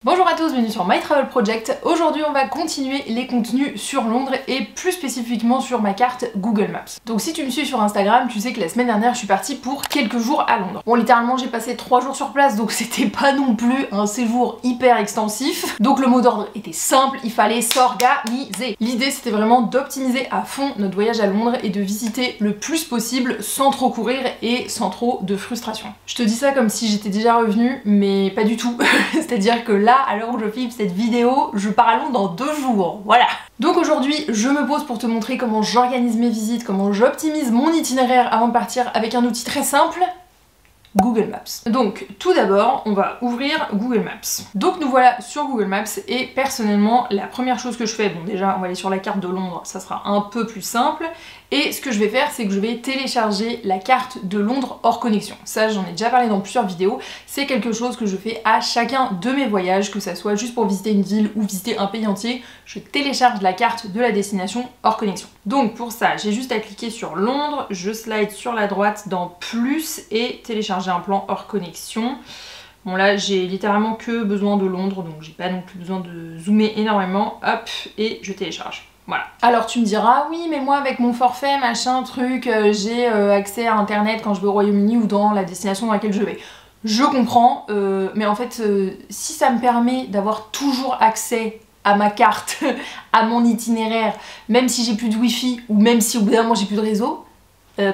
Bonjour à tous, bienvenue sur My Travel Project. Aujourd'hui on va continuer les contenus sur Londres et plus spécifiquement sur ma carte Google Maps. Donc si tu me suis sur Instagram, tu sais que la semaine dernière je suis partie pour quelques jours à Londres. Bon, littéralement j'ai passé 3 jours sur place, donc c'était pas non plus un séjour hyper extensif. Donc le mot d'ordre était simple, il fallait s'organiser. L'idée c'était vraiment d'optimiser à fond notre voyage à Londres et de visiter le plus possible sans trop courir et sans trop de frustration. Je te dis ça comme si j'étais déjà revenue, mais pas du tout. C'est-à-dire que là, à l'heure où je filme cette vidéo, je pars à Londres dans 2 jours, voilà. Donc aujourd'hui, je me pose pour te montrer comment j'organise mes visites, comment j'optimise mon itinéraire avant de partir avec un outil très simple, Google Maps. Donc tout d'abord, on va ouvrir Google Maps. Donc nous voilà sur Google Maps et personnellement, la première chose que je fais, bon déjà on va aller sur la carte de Londres, ça sera un peu plus simple. Et ce que je vais faire, c'est que je vais télécharger la carte de Londres hors connexion. Ça, j'en ai déjà parlé dans plusieurs vidéos. C'est quelque chose que je fais à chacun de mes voyages, que ça soit juste pour visiter une ville ou visiter un pays entier. Je télécharge la carte de la destination hors connexion. Donc pour ça, j'ai juste à cliquer sur Londres, je slide sur la droite dans Plus et télécharger un plan hors connexion. Bon là, j'ai littéralement que besoin de Londres, donc j'ai pas non plus besoin de zoomer énormément. Hop, et je télécharge. Voilà. Alors tu me diras, oui mais moi avec mon forfait machin truc, j'ai accès à internet quand je vais au Royaume-Uni ou dans la destination dans laquelle je vais. Je comprends, mais en fait si ça me permet d'avoir toujours accès à ma carte, à mon itinéraire, même si j'ai plus de wifi ou même si au bout d'un moment j'ai plus de réseau,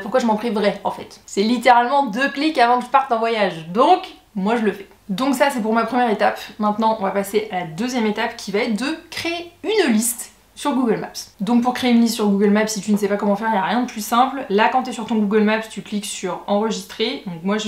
pourquoi je m'en priverais en fait? C'est littéralement 2 clics avant que je parte en voyage, donc moi je le fais. Donc ça c'est pour ma première étape. Maintenant on va passer à la deuxième étape qui va être de créer une liste sur Google Maps. Donc pour créer une liste sur Google Maps, si tu ne sais pas comment faire, il n'y a rien de plus simple. Là, quand tu es sur ton Google Maps, tu cliques sur enregistrer. Donc moi,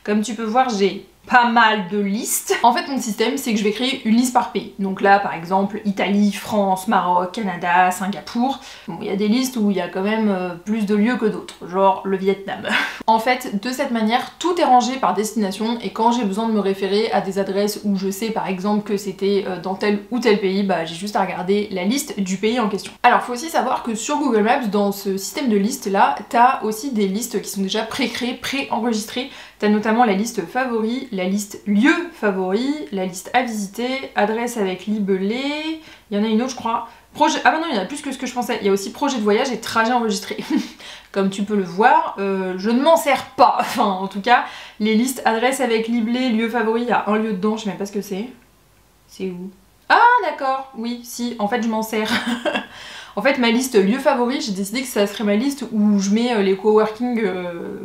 comme tu peux voir, j'ai pas mal de listes. En fait, mon système, c'est que je vais créer une liste par pays. Donc là, par exemple, Italie, France, Maroc, Canada, Singapour. Bon, il y a des listes où il y a quand même plus de lieux que d'autres, genre le Vietnam. En fait, de cette manière, tout est rangé par destination et quand j'ai besoin de me référer à des adresses où je sais par exemple que c'était dans tel ou tel pays, bah j'ai juste à regarder la liste du pays en question. Alors, faut aussi savoir que sur Google Maps, dans ce système de listes là, t'as aussi des listes qui sont déjà pré-créées, pré-enregistrées. T'as notamment la liste favoris, la liste lieux favoris, la liste à visiter, adresse avec libellé, il y en a une autre je crois. Projet... Ah bah non, il y en a plus que ce que je pensais. Il y a aussi projet de voyage et trajet enregistré. Comme tu peux le voir, je ne m'en sers pas. Enfin, en tout cas, les listes adresse avec libellé, lieu favori, il y a un lieu dedans, je sais même pas ce que c'est. C'est où? Ah d'accord, oui, si, en fait je m'en sers. En fait, ma liste lieu favori, j'ai décidé que ça serait ma liste où je mets les coworking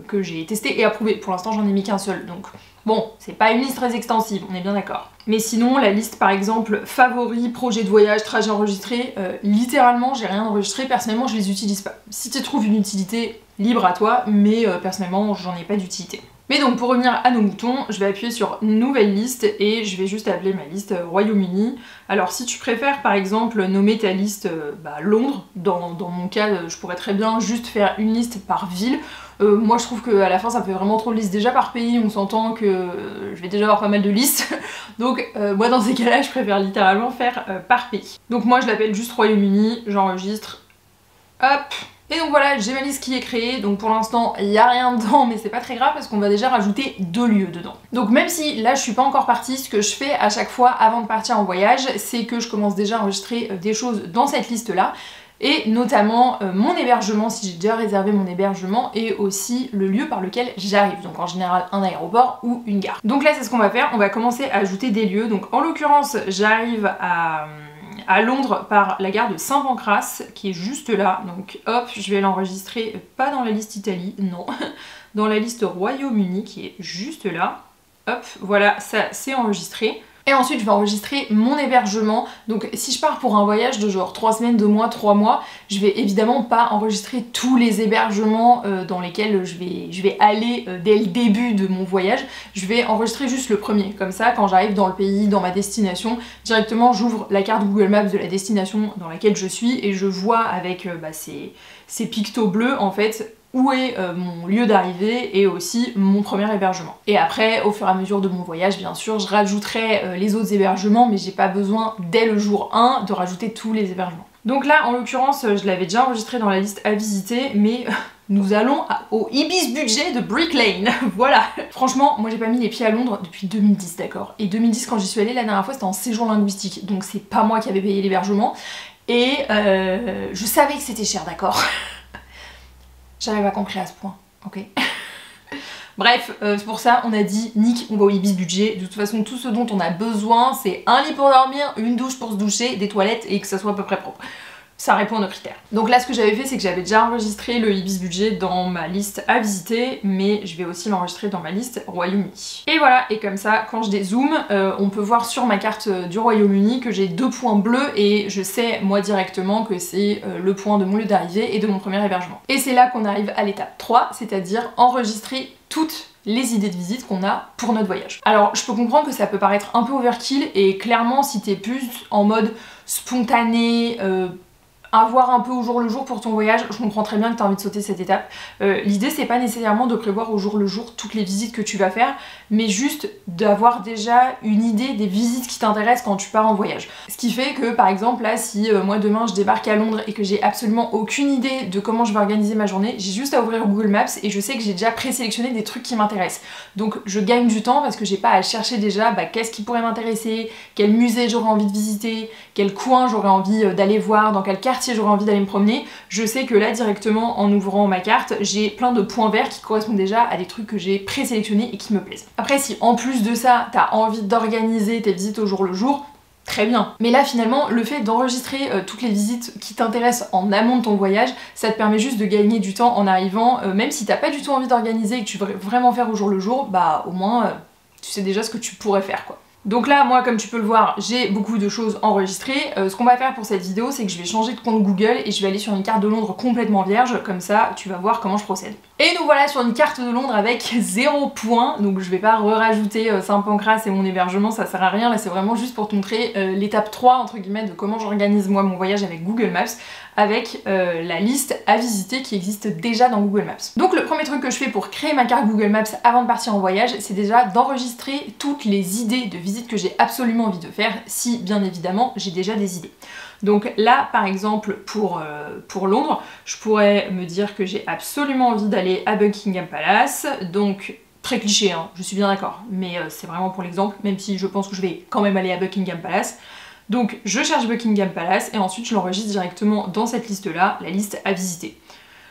que j'ai testé et approuvé. Pour l'instant, j'en ai mis qu'un seul, donc bon, c'est pas une liste très extensive, on est bien d'accord. Mais sinon, la liste par exemple favoris, projet de voyage, trajet enregistré, littéralement, j'ai rien enregistré. Personnellement, je les utilise pas. Si tu trouves une utilité, libre à toi, mais personnellement, j'en ai pas d'utilité. Mais donc pour revenir à nos moutons, je vais appuyer sur nouvelle liste et je vais juste appeler ma liste Royaume-Uni. Alors si tu préfères par exemple nommer ta liste Londres, dans mon cas je pourrais très bien juste faire une liste par ville. Moi je trouve qu'à la fin ça fait vraiment trop de listes déjà par pays, on s'entend que je vais déjà avoir pas mal de listes. Donc moi dans ces cas-là je préfère littéralement faire par pays. Donc moi je l'appelle juste Royaume-Uni, j'enregistre, hop. Et donc voilà, j'ai ma liste qui est créée, donc pour l'instant il n'y a rien dedans, mais c'est pas très grave parce qu'on va déjà rajouter 2 lieux dedans. Donc même si là je suis pas encore partie, ce que je fais à chaque fois avant de partir en voyage, c'est que je commence déjà à enregistrer des choses dans cette liste là, et notamment mon hébergement, si j'ai déjà réservé mon hébergement, et aussi le lieu par lequel j'arrive, donc en général un aéroport ou une gare. Donc là c'est ce qu'on va faire, on va commencer à ajouter des lieux, donc en l'occurrence j'arrive à Londres par la gare de Saint-Pancras qui est juste là, donc hop, je vais l'enregistrer pas dans la liste Italie, non, dans la liste Royaume-Uni qui est juste là, hop, voilà, ça c'est enregistré. Et ensuite je vais enregistrer mon hébergement, donc si je pars pour un voyage de genre 3 semaines, 2 mois, 3 mois, je vais évidemment pas enregistrer tous les hébergements dans lesquels je vais aller dès le début de mon voyage, je vais enregistrer juste le premier, comme ça quand j'arrive dans le pays, dans ma destination, directement j'ouvre la carte Google Maps de la destination dans laquelle je suis et je vois avec ces pictos bleus en fait où est mon lieu d'arrivée et aussi mon premier hébergement. Et après, au fur et à mesure de mon voyage, bien sûr, je rajouterai les autres hébergements, mais j'ai pas besoin, dès le jour 1, de rajouter tous les hébergements. Donc là, en l'occurrence, je l'avais déjà enregistré dans la liste à visiter, mais nous allons au Ibis Budget de Brick Lane. Voilà. Franchement, moi j'ai pas mis les pieds à Londres depuis 2010, d'accord. Et 2010 quand j'y suis allée, la dernière fois c'était en séjour linguistique, donc c'est pas moi qui avais payé l'hébergement. Et je savais que c'était cher, d'accord. J'avais pas compris à ce point, ok. Bref, c'est pour ça on a dit Nick, on va au Ibis Budget. De toute façon, tout ce dont on a besoin, c'est un lit pour dormir, une douche pour se doucher, des toilettes et que ça soit à peu près propre. Ça répond à nos critères. Donc là ce que j'avais fait c'est que j'avais déjà enregistré le Ibis Budget dans ma liste à visiter, mais je vais aussi l'enregistrer dans ma liste Royaume-Uni. Et voilà, et comme ça quand je dézoome, on peut voir sur ma carte du Royaume-Uni que j'ai 2 points bleus et je sais moi directement que c'est le point de mon lieu d'arrivée et de mon premier hébergement. Et c'est là qu'on arrive à l'étape 3, c'est-à-dire enregistrer toutes les idées de visite qu'on a pour notre voyage. Alors je peux comprendre que ça peut paraître un peu overkill et clairement si t'es plus en mode spontané, avoir un peu au jour le jour pour ton voyage, je comprends très bien que tu as envie de sauter cette étape. L'idée c'est pas nécessairement de prévoir au jour le jour toutes les visites que tu vas faire, mais juste d'avoir déjà une idée des visites qui t'intéressent quand tu pars en voyage. Ce qui fait que par exemple là si moi demain je débarque à Londres et que j'ai absolument aucune idée de comment je vais organiser ma journée, j'ai juste à ouvrir Google Maps et je sais que j'ai déjà présélectionné des trucs qui m'intéressent. Donc je gagne du temps parce que j'ai pas à chercher déjà qu'est-ce qui pourrait m'intéresser, quel musée j'aurais envie de visiter, quel coin j'aurais envie d'aller voir, dans quel quartier j'aurais envie d'aller me promener. Je sais que là directement en ouvrant ma carte j'ai plein de points verts qui correspondent déjà à des trucs que j'ai présélectionnés et qui me plaisent. Après si en plus de ça t'as envie d'organiser tes visites au jour le jour, très bien. Mais là finalement le fait d'enregistrer toutes les visites qui t'intéressent en amont de ton voyage, ça te permet juste de gagner du temps en arrivant, même si t'as pas du tout envie d'organiser et que tu veux vraiment faire au jour le jour, au moins tu sais déjà ce que tu pourrais faire quoi. Donc là, moi, comme tu peux le voir, j'ai beaucoup de choses enregistrées. Ce qu'on va faire pour cette vidéo, c'est que je vais changer de compte Google et je vais aller sur une carte de Londres complètement vierge, comme ça, tu vas voir comment je procède. Et nous voilà sur une carte de Londres avec 0 points, donc je vais pas rajouter Saint-Pancras et mon hébergement, ça sert à rien, là c'est vraiment juste pour te montrer l'étape 3, entre guillemets, de comment j'organise moi mon voyage avec Google Maps, avec la liste à visiter qui existe déjà dans Google Maps. Donc le premier truc que je fais pour créer ma carte Google Maps avant de partir en voyage, c'est déjà d'enregistrer toutes les idées de visite que j'ai absolument envie de faire, si bien évidemment j'ai déjà des idées. Donc là par exemple pour Londres, je pourrais me dire que j'ai absolument envie d'aller à Buckingham Palace, donc très cliché hein, je suis bien d'accord, mais c'est vraiment pour l'exemple, même si je pense que je vais quand même aller à Buckingham Palace. Donc je cherche Buckingham Palace et ensuite je l'enregistre directement dans cette liste là, la liste à visiter.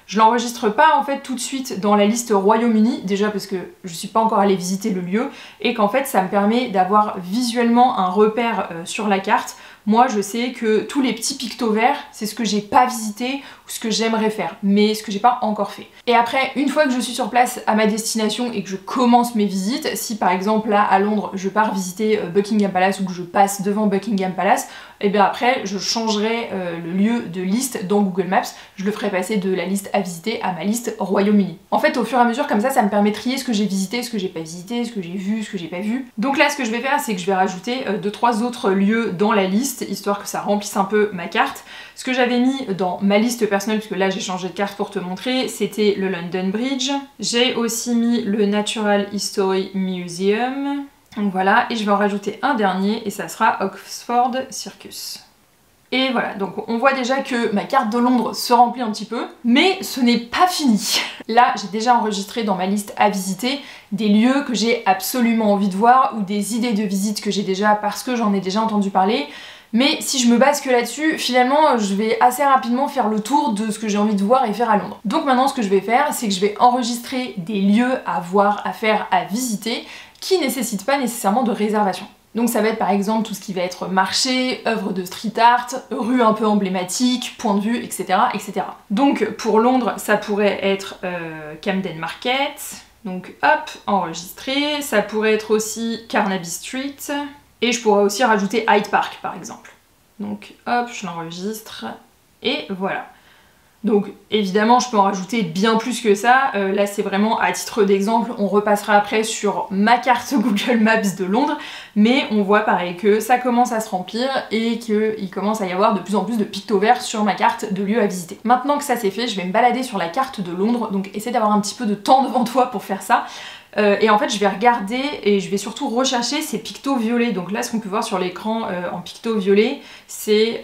Je l'enregistre pas en fait tout de suite dans la liste Royaume-Uni, déjà parce que je suis pas encore allée visiter le lieu et qu'en fait ça me permet d'avoir visuellement un repère sur la carte. Moi je sais que tous les petits pictos verts, c'est ce que j'ai pas visité ou ce que j'aimerais faire, mais ce que j'ai pas encore fait. Et après, une fois que je suis sur place à ma destination et que je commence mes visites, si par exemple là à Londres je pars visiter Buckingham Palace ou que je passe devant Buckingham Palace, et bien après je changerai le lieu de liste dans Google Maps, je le ferai passer de la liste à visiter à ma liste Royaume-Uni. En fait au fur et à mesure comme ça me permet de trier ce que j'ai visité, ce que j'ai pas visité, ce que j'ai vu, ce que j'ai pas vu. Donc là ce que je vais faire c'est que je vais rajouter 2-3 autres lieux dans la liste, histoire que ça remplisse un peu ma carte. Ce que j'avais mis dans ma liste personnelle, puisque là j'ai changé de carte pour te montrer, c'était le London Bridge. J'ai aussi mis le Natural History Museum. Donc voilà, et je vais en rajouter un dernier et ça sera Oxford Circus. Et voilà, donc on voit déjà que ma carte de Londres se remplit un petit peu, mais ce n'est pas fini. Là, j'ai déjà enregistré dans ma liste à visiter des lieux que j'ai absolument envie de voir ou des idées de visite que j'ai déjà parce que j'en ai déjà entendu parler. Mais si je me base que là-dessus, finalement, je vais assez rapidement faire le tour de ce que j'ai envie de voir et faire à Londres. Donc maintenant, ce que je vais faire, c'est que je vais enregistrer des lieux à voir, à faire, à visiter, qui nécessitent pas nécessairement de réservation. Donc ça va être par exemple tout ce qui va être marché, œuvres de street art, rues un peu emblématiques, points de vue, etc. etc. Donc pour Londres, ça pourrait être Camden Market, donc hop, enregistré. Ça pourrait être aussi Carnaby Street, et je pourrais aussi rajouter Hyde Park par exemple. Donc hop, je l'enregistre, et voilà. Donc évidemment je peux en rajouter bien plus que ça, là c'est vraiment à titre d'exemple, on repassera après sur ma carte Google Maps de Londres, mais on voit pareil que ça commence à se remplir et qu'il commence à y avoir de plus en plus de pictos verts sur ma carte de lieux à visiter. Maintenant que ça c'est fait, je vais me balader sur la carte de Londres, donc essaie d'avoir un petit peu de temps devant toi pour faire ça. Et en fait je vais regarder et je vais surtout rechercher ces pictos violets. Donc là ce qu'on peut voir sur l'écran en pictos violets, c'est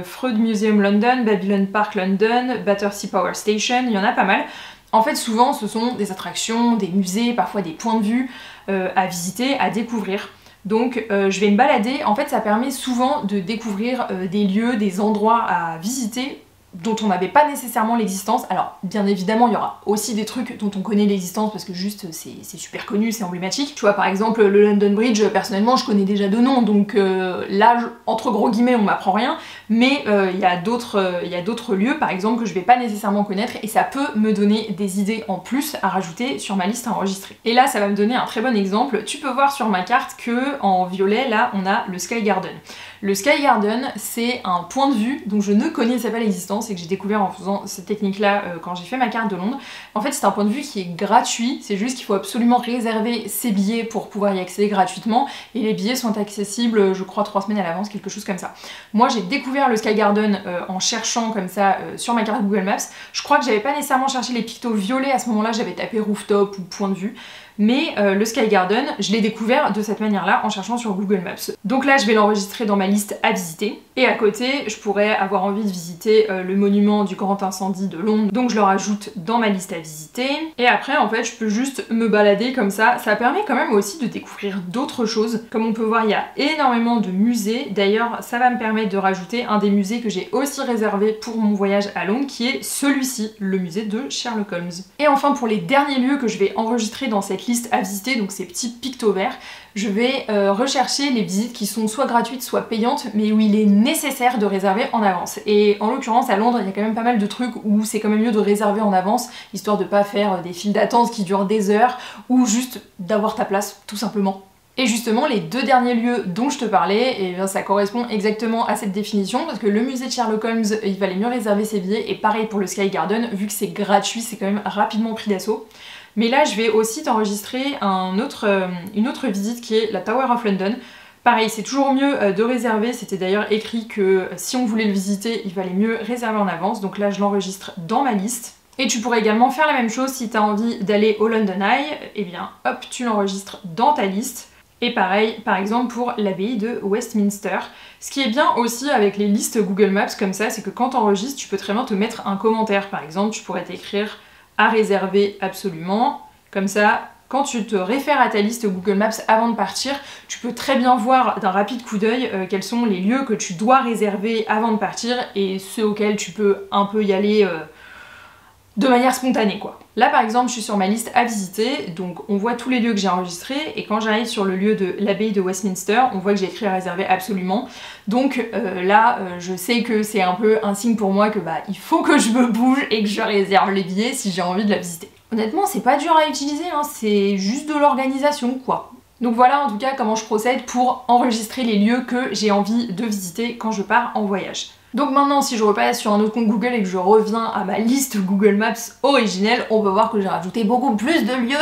Freud Museum London, Babylon Park London, Battersea Power Station, il y en a pas mal. En fait souvent ce sont des attractions, des musées, parfois des points de vue à visiter, à découvrir. Donc je vais me balader, en fait ça permet souvent de découvrir des lieux, des endroits à visiter dont on n'avait pas nécessairement l'existence. Alors bien évidemment il y aura aussi des trucs dont on connaît l'existence parce que juste c'est super connu, c'est emblématique. Tu vois par exemple le London Bridge, personnellement je connais déjà de nom, donc là entre gros guillemets on m'apprend rien, mais il y a d'autres lieux par exemple que je vais pas nécessairement connaître et ça peut me donner des idées en plus à rajouter sur ma liste à enregistrer. Et là ça va me donner un très bon exemple. Tu peux voir sur ma carte que en violet là on a le Sky Garden. Le Sky Garden, c'est un point de vue dont je ne connaissais pas l'existence et que j'ai découvert en faisant cette technique-là quand j'ai fait ma carte de Londres. En fait, c'est un point de vue qui est gratuit, c'est juste qu'il faut absolument réserver ses billets pour pouvoir y accéder gratuitement et les billets sont accessibles, je crois, 3 semaines à l'avance, quelque chose comme ça. Moi, j'ai découvert le Sky Garden en cherchant comme ça sur ma carte Google Maps. Je crois que j'avais pas nécessairement cherché les pictos violets à ce moment-là, j'avais tapé rooftop ou point de vue. Mais le Sky Garden, je l'ai découvert de cette manière-là en cherchant sur Google Maps. Donc là, je vais l'enregistrer dans ma liste à visiter. Et à côté, je pourrais avoir envie de visiter le monument du grand incendie de Londres. Donc je le rajoute dans ma liste à visiter. Et après, en fait, je peux juste me balader comme ça. Ça permet quand même aussi de découvrir d'autres choses. Comme on peut voir, il y a énormément de musées. D'ailleurs, ça va me permettre de rajouter un des musées que j'ai aussi réservé pour mon voyage à Londres, qui est celui-ci, le musée de Sherlock Holmes. Et enfin, pour les derniers lieux que je vais enregistrer dans cette liste à visiter, donc ces petits pictos verts, je vais rechercher les visites qui sont soit gratuites soit payantes mais où il est nécessaire de réserver en avance. Et en l'occurrence à Londres il y a quand même pas mal de trucs où c'est quand même mieux de réserver en avance histoire de pas faire des files d'attente qui durent des heures ou juste d'avoir ta place tout simplement. Et justement, les deux derniers lieux dont je te parlais, et bien ça correspond exactement à cette définition, parce que le musée de Sherlock Holmes, il valait mieux réserver ses billets, et pareil pour le Sky Garden, vu que c'est gratuit, c'est quand même rapidement pris d'assaut. Mais là, je vais aussi t'enregistrer une autre visite qui est la Tower of London. Pareil, c'est toujours mieux de réserver, c'était d'ailleurs écrit que si on voulait le visiter, il valait mieux réserver en avance, donc là je l'enregistre dans ma liste. Et tu pourrais également faire la même chose si tu as envie d'aller au London Eye, et bien hop, tu l'enregistres dans ta liste. Et pareil, par exemple pour l'abbaye de Westminster. Ce qui est bien aussi avec les listes Google Maps comme ça, c'est que quand tu enregistres, tu peux très bien te mettre un commentaire. Par exemple, tu pourrais t'écrire à réserver absolument. Comme ça, quand tu te réfères à ta liste Google Maps avant de partir, tu peux très bien voir d'un rapide coup d'œil quels sont les lieux que tu dois réserver avant de partir et ceux auxquels tu peux un peu y aller de manière spontanée quoi. Là par exemple je suis sur ma liste à visiter, donc on voit tous les lieux que j'ai enregistrés et quand j'arrive sur le lieu de l'abbaye de Westminster, on voit que j'ai écrit à réserver absolument. Donc là je sais que c'est un peu un signe pour moi que il faut que je me bouge et que je réserve les billets si j'ai envie de la visiter. Honnêtement c'est pas dur à utiliser, hein, c'est juste de l'organisation quoi. Donc voilà en tout cas comment je procède pour enregistrer les lieux que j'ai envie de visiter quand je pars en voyage. Donc maintenant si je repasse sur un autre compte Google et que je reviens à ma liste Google Maps originelle, on peut voir que j'ai rajouté beaucoup plus de lieux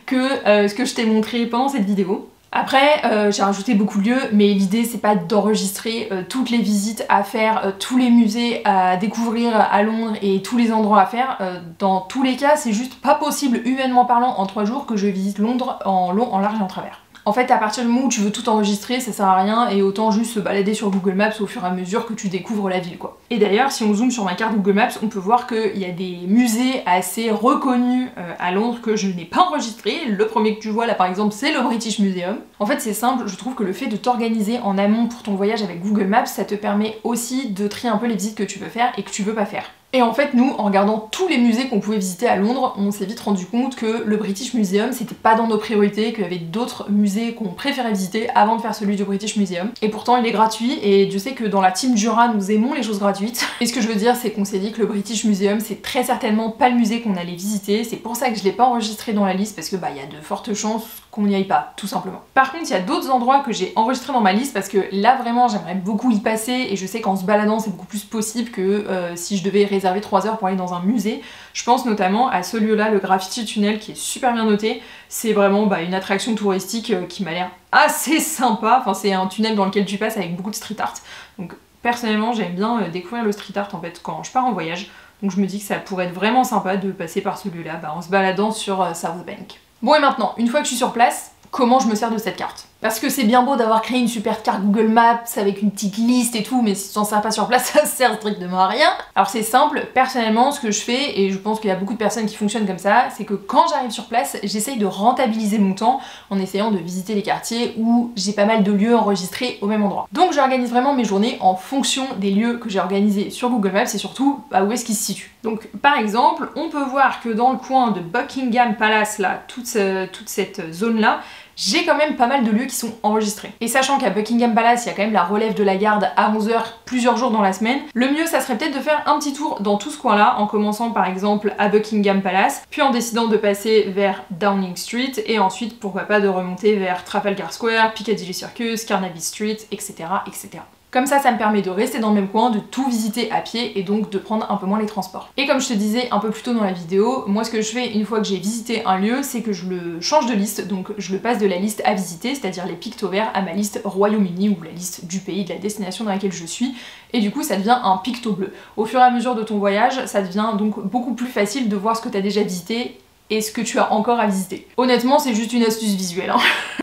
que ce que je t'ai montré pendant cette vidéo. Après j'ai rajouté beaucoup de lieux mais l'idée c'est pas d'enregistrer toutes les visites à faire, tous les musées à découvrir à Londres et tous les endroits à faire. Dans tous les cas c'est juste pas possible humainement parlant en 3 jours que je visite Londres en long, en large et en travers. En fait, à partir du moment où tu veux tout enregistrer, ça sert à rien et autant juste se balader sur Google Maps au fur et à mesure que tu découvres la ville, quoi. Et d'ailleurs, si on zoome sur ma carte Google Maps, on peut voir qu'il y a des musées assez reconnus à Londres que je n'ai pas enregistrés. Le premier que tu vois là, par exemple, c'est le British Museum. En fait, c'est simple, je trouve que le fait de t'organiser en amont pour ton voyage avec Google Maps, ça te permet aussi de trier un peu les visites que tu veux faire et que tu veux pas faire. Et en fait, nous, en regardant tous les musées qu'on pouvait visiter à Londres, on s'est vite rendu compte que le British Museum, c'était pas dans nos priorités, qu'il y avait d'autres musées qu'on préférait visiter avant de faire celui du British Museum. Et pourtant, il est gratuit, et Dieu sait que dans la team Jura, nous aimons les choses gratuites. Et ce que je veux dire, c'est qu'on s'est dit que le British Museum, c'est très certainement pas le musée qu'on allait visiter. C'est pour ça que je l'ai pas enregistré dans la liste, parce que il y a de fortes chances qu'on n'y aille pas, tout simplement. Par contre, il y a d'autres endroits que j'ai enregistrés dans ma liste, parce que là, vraiment, j'aimerais beaucoup y passer, et je sais qu'en se baladant, c'est beaucoup plus possible que si je devais réserver 3 heures pour aller dans un musée. Je pense notamment à ce lieu-là, le Graffiti Tunnel, qui est super bien noté. C'est vraiment une attraction touristique qui m'a l'air assez sympa. Enfin, c'est un tunnel dans lequel tu passes avec beaucoup de street art. Donc personnellement, j'aime bien découvrir le street art en fait quand je pars en voyage. Donc je me dis que ça pourrait être vraiment sympa de passer par ce lieu-là en se baladant sur South Bank. Bon et maintenant, une fois que je suis sur place, comment je me sers de cette carte ? Parce que c'est bien beau d'avoir créé une super carte Google Maps avec une petite liste et tout, mais si tu t'en sers pas sur place, ça sert strictement à rien. Alors c'est simple, personnellement, ce que je fais, et je pense qu'il y a beaucoup de personnes qui fonctionnent comme ça, c'est que quand j'arrive sur place, j'essaye de rentabiliser mon temps en essayant de visiter les quartiers où j'ai pas mal de lieux enregistrés au même endroit. Donc j'organise vraiment mes journées en fonction des lieux que j'ai organisés sur Google Maps et surtout où est-ce qu'ils se situent. Donc par exemple, on peut voir que dans le coin de Buckingham Palace, là, toute cette zone-là, j'ai quand même pas mal de lieux qui sont enregistrés. Et sachant qu'à Buckingham Palace, il y a quand même la relève de la garde à 11 h plusieurs jours dans la semaine, le mieux ça serait peut-être de faire un petit tour dans tout ce coin-là, en commençant par exemple à Buckingham Palace, puis en décidant de passer vers Downing Street, et ensuite pourquoi pas de remonter vers Trafalgar Square, Piccadilly Circus, Carnaby Street, etc. etc. Comme ça me permet de rester dans le même coin, de tout visiter à pied et donc de prendre un peu moins les transports. Et comme je te disais un peu plus tôt dans la vidéo, moi ce que je fais une fois que j'ai visité un lieu, c'est que je le change de liste, donc je le passe de la liste à visiter, c'est-à-dire les pictos verts, à ma liste Royaume-Uni ou la liste du pays, de la destination dans laquelle je suis, et du coup ça devient un picto bleu. Au fur et à mesure de ton voyage, ça devient donc beaucoup plus facile de voir ce que tu as déjà visité et ce que tu as encore à visiter. Honnêtement, c'est juste une astuce visuelle, hein.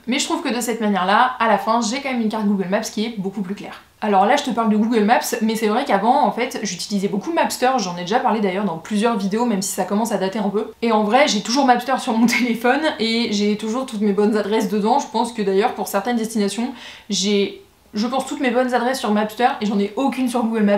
Mais je trouve que de cette manière-là, à la fin, j'ai quand même une carte Google Maps qui est beaucoup plus claire. Alors là, je te parle de Google Maps, mais c'est vrai qu'avant, en fait, j'utilisais beaucoup Mapster, j'en ai déjà parlé d'ailleurs dans plusieurs vidéos, même si ça commence à dater un peu. Et en vrai, j'ai toujours Mapster sur mon téléphone, et j'ai toujours toutes mes bonnes adresses dedans. Je pense que d'ailleurs, pour certaines destinations, je pense toutes mes bonnes adresses sur Mapster et j'en ai aucune sur Google Maps.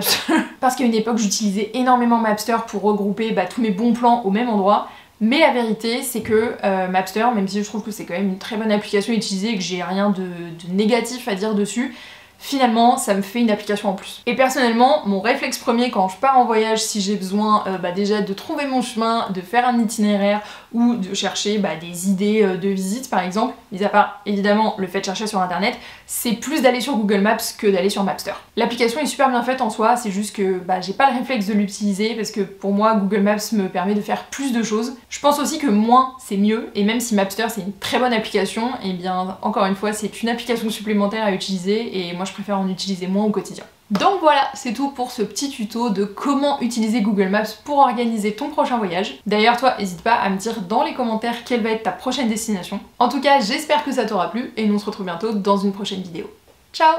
Parce qu'à une époque, j'utilisais énormément Mapster pour regrouper tous mes bons plans au même endroit. Mais la vérité, c'est que Mapster, même si je trouve que c'est quand même une très bonne application à utiliser et que j'ai rien de négatif à dire dessus, finalement ça me fait une application en plus. Et personnellement, mon réflexe premier quand je pars en voyage, si j'ai besoin déjà de trouver mon chemin, de faire un itinéraire ou de chercher des idées de visite par exemple, mis à part évidemment le fait de chercher sur internet, c'est plus d'aller sur Google Maps que d'aller sur Mapster. L'application est super bien faite en soi, c'est juste que j'ai pas le réflexe de l'utiliser parce que pour moi Google Maps me permet de faire plus de choses. Je pense aussi que moins c'est mieux, et même si Mapster c'est une très bonne application, et bien encore une fois c'est une application supplémentaire à utiliser et moi je préfère en utiliser moins au quotidien. Donc voilà, c'est tout pour ce petit tuto de comment utiliser Google Maps pour organiser ton prochain voyage. D'ailleurs toi, n'hésite pas à me dire dans les commentaires quelle va être ta prochaine destination. En tout cas, j'espère que ça t'aura plu et nous on se retrouve bientôt dans une prochaine vidéo. Ciao!